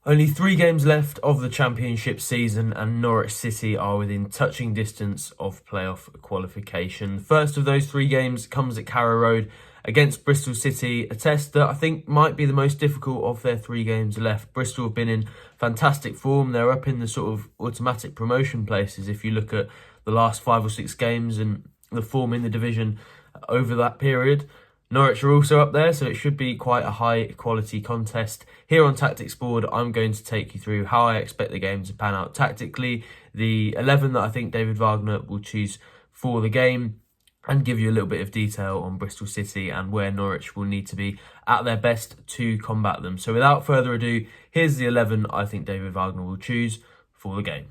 Only 3 games left of the Championship season and Norwich City are within touching distance of playoff qualification. The first of those 3 games comes at Carrow Road against Bristol City, a test that I think might be the most difficult of their 3 games left. Bristol have been in fantastic form. They're up in the sort of automatic promotion places if you look at the last 5 or 6 games and the form in the division over that period. Norwich are also up there, so it should be quite a high quality contest. Here on Tactics Board, I'm going to take you through how I expect the game to pan out tactically, the 11 that I think David Wagner will choose for the game, and give you a little bit of detail on Bristol City and where Norwich will need to be at their best to combat them. So without further ado, here's the 11 I think David Wagner will choose for the game.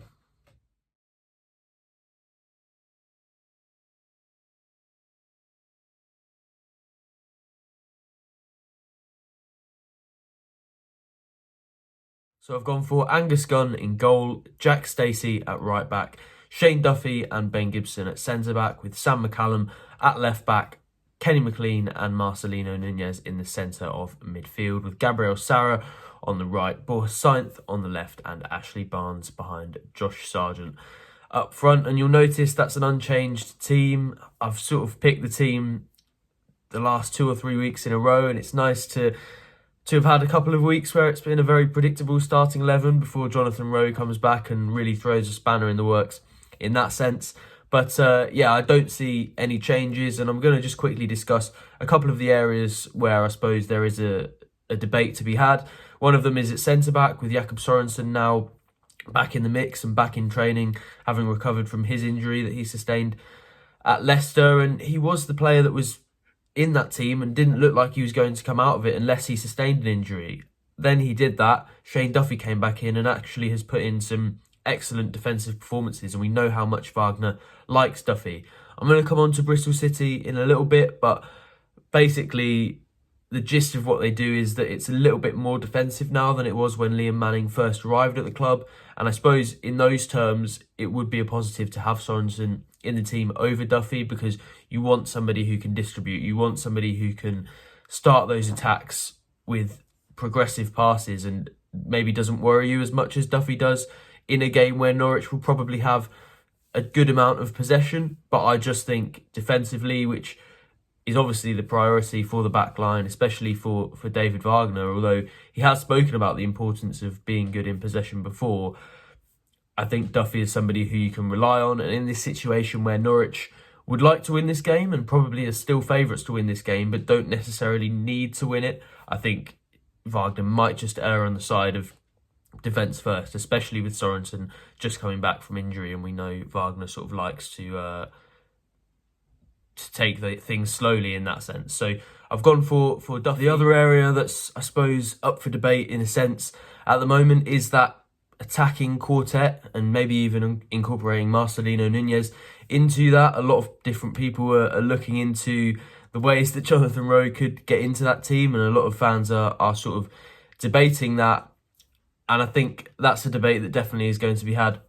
So I've gone for Angus Gunn in goal, Jack Stacey at right back, Shane Duffy and Ben Gibson at centre back, with Sam McCallum at left back, Kenny McLean and Marcelino Nunez in the centre of midfield, with Gabriel Sara on the right, Borja Sainz on the left and Ashley Barnes behind Josh Sargent up front. And you'll notice that's an unchanged team. I've sort of picked the team the last 2 or 3 weeks in a row, and it's nice to have had a couple of weeks where it's been a very predictable starting 11 before Jonathan Rowe comes back and really throws a spanner in the works in that sense. But yeah, I don't see any changes, and I'm going to just quickly discuss a couple of the areas where I suppose there is a debate to be had. One of them is at centre-back, with Jakob Sorensen now back in the mix and back in training, having recovered from his injury that he sustained at Leicester. And he was the player that was in that team and didn't look like he was going to come out of it unless he sustained an injury. Then he did that. Shane Duffy came back in and actually has put in some excellent defensive performances, and we know how much Wagner likes Duffy. I'm going to come on to Bristol City in a little bit, but basically the gist of what they do is that it's a little bit more defensive now than it was when Liam Manning first arrived at the club. And I suppose in those terms, it would be a positive to have Sorensen in the team over Duffy, because you want somebody who can distribute. You want somebody who can start those attacks with progressive passes and maybe doesn't worry you as much as Duffy does in a game where Norwich will probably have a good amount of possession. But I just think defensively, which is obviously the priority for the back line, especially for David Wagner, although he has spoken about the importance of being good in possession before, I think Duffy is somebody who you can rely on. And in this situation where Norwich would like to win this game and probably are still favourites to win this game but don't necessarily need to win it, I think Wagner might just err on the side of defence first, especially with Sorensen just coming back from injury, and we know Wagner sort of likes to take things slowly in that sense. So I've gone for Duffy. The other area that's, I suppose, up for debate in a sense at the moment is that attacking quartet, and maybe even incorporating Marcelino Nunez into that. A lot of different people are looking into the ways that Jonathan Rowe could get into that team, and a lot of fans are sort of debating that. And I think that's a debate that definitely is going to be had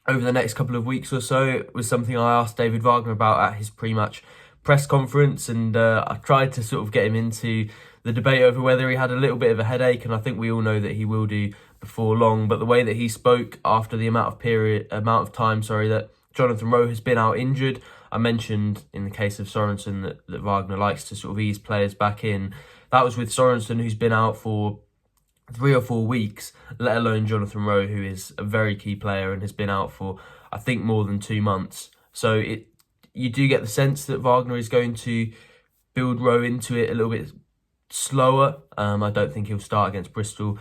over the next couple of weeks or so. It was something I asked David Wagner about at his pre-match press conference, and I tried to sort of get him into the debate over whether he had a little bit of a headache, and I think we all know that he will do before long. But the way that he spoke after the amount of time that Jonathan Rowe has been out injured, I mentioned in the case of Sorensen that Wagner likes to sort of ease players back in. That was with Sorensen, who's been out for 3 or 4 weeks, let alone Jonathan Rowe, who is a very key player and has been out for, I think, more than 2 months. So you do get the sense that Wagner is going to build Rowe into it a little bit slower. I don't think he'll start against Bristol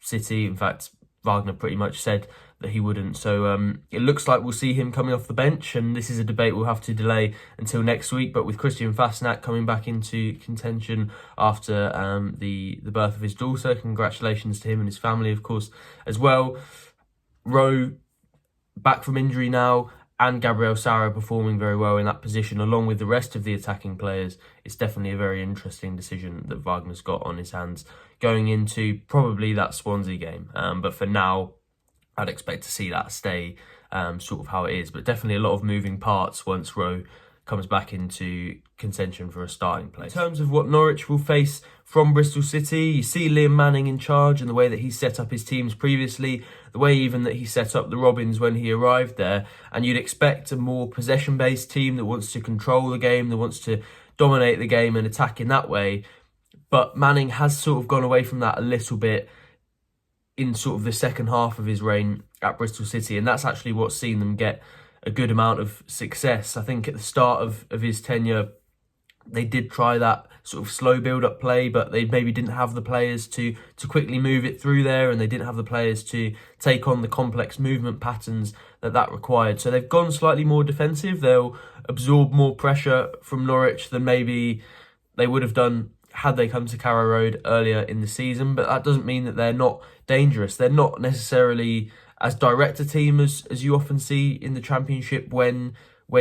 City. In fact, Wagner pretty much said that he wouldn't. So it looks like we'll see him coming off the bench, and this is a debate we'll have to delay until next week. But with Christian Fasnacht coming back into contention after the birth of his daughter, congratulations to him and his family, of course, as well. Rowe back from injury now, and Gabriel Sara performing very well in that position, along with the rest of the attacking players. It's definitely a very interesting decision that Wagner's got on his hands going into probably that Swansea game. But for now, I'd expect to see that stay sort of how it is. But definitely a lot of moving parts once Rowe comes back into contention for a starting place. In terms of what Norwich will face from Bristol City, you see Liam Manning in charge and the way that he set up his teams previously, the way even that he set up the Robins when he arrived there, and you'd expect a more possession-based team that wants to control the game, that wants to dominate the game and attack in that way. But Manning has sort of gone away from that a little bit in sort of the second half of his reign at Bristol City, and that's actually what's seen them get a good amount of success. I think at the start of his tenure, they did try that sort of slow build-up play, but they maybe didn't have the players to quickly move it through there, and they didn't have the players to take on the complex movement patterns that required. So they've gone slightly more defensive. They'll absorb more pressure from Norwich than maybe they would have done had they come to Carrow Road earlier in the season, but that doesn't mean that they're not dangerous. They're not necessarily as direct a team as you often see in the Championship when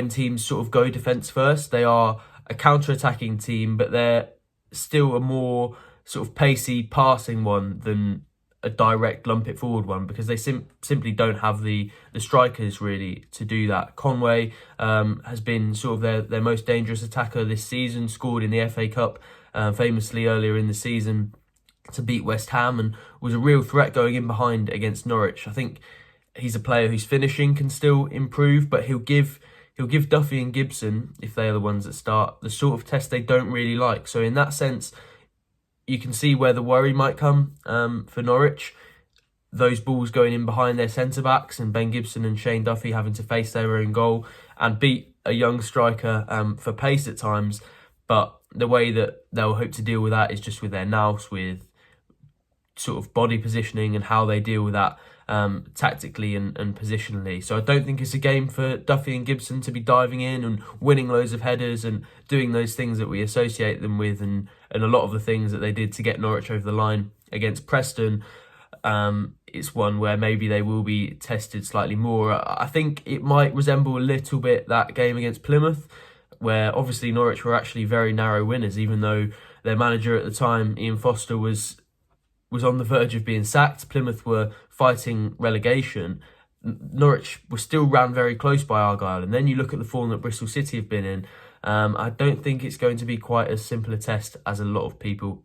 teams sort of go defence first. They are a counter-attacking team, but they're still a more sort of pacey passing one than a direct lump it forward one, because they simply don't have the strikers really to do that. Conway has been sort of their most dangerous attacker this season, scored in the FA Cup famously earlier in the season to beat West Ham, and was a real threat going in behind against Norwich. I think he's a player whose finishing can still improve, but he'll give Duffy and Gibson, if they are the ones that start, the sort of test they don't really like. So in that sense, you can see where the worry might come for Norwich. Those balls going in behind their centre-backs, and Ben Gibson and Shane Duffy having to face their own goal and beat a young striker for pace at times. But the way that they'll hope to deal with that is just with their nous, with sort of body positioning and how they deal with that tactically and positionally. So I don't think it's a game for Duffy and Gibson to be diving in and winning loads of headers and doing those things that we associate them with, and a lot of the things that they did to get Norwich over the line against Preston. It's one where maybe they will be tested slightly more. I think it might resemble a little bit that game against Plymouth, where obviously Norwich were actually very narrow winners, even though their manager at the time, Ian Foster, was on the verge of being sacked. Plymouth were fighting relegation. Norwich were still ran very close by Argyle. And then you look at the form that Bristol City have been in. I don't think it's going to be quite as simple a test as a lot of people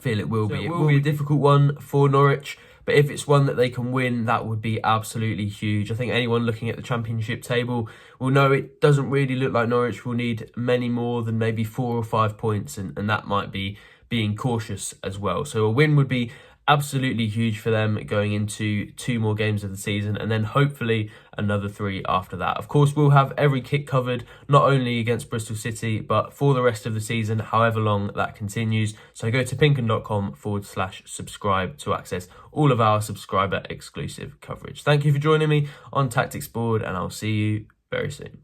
feel it will be. It will be a difficult one for Norwich, but if it's one that they can win, that would be absolutely huge. I think anyone looking at the Championship table will know it doesn't really look like Norwich will need many more than maybe 4 or 5 points, and that might be being cautious as well. So a win would be absolutely huge for them going into 2 more games of the season, and then hopefully another 3 after that. Of course, we'll have every kick covered, not only against Bristol City, but for the rest of the season, however long that continues. So go to pinkun.com/subscribe to access all of our subscriber exclusive coverage. Thank you for joining me on Tactics Board, and I'll see you very soon.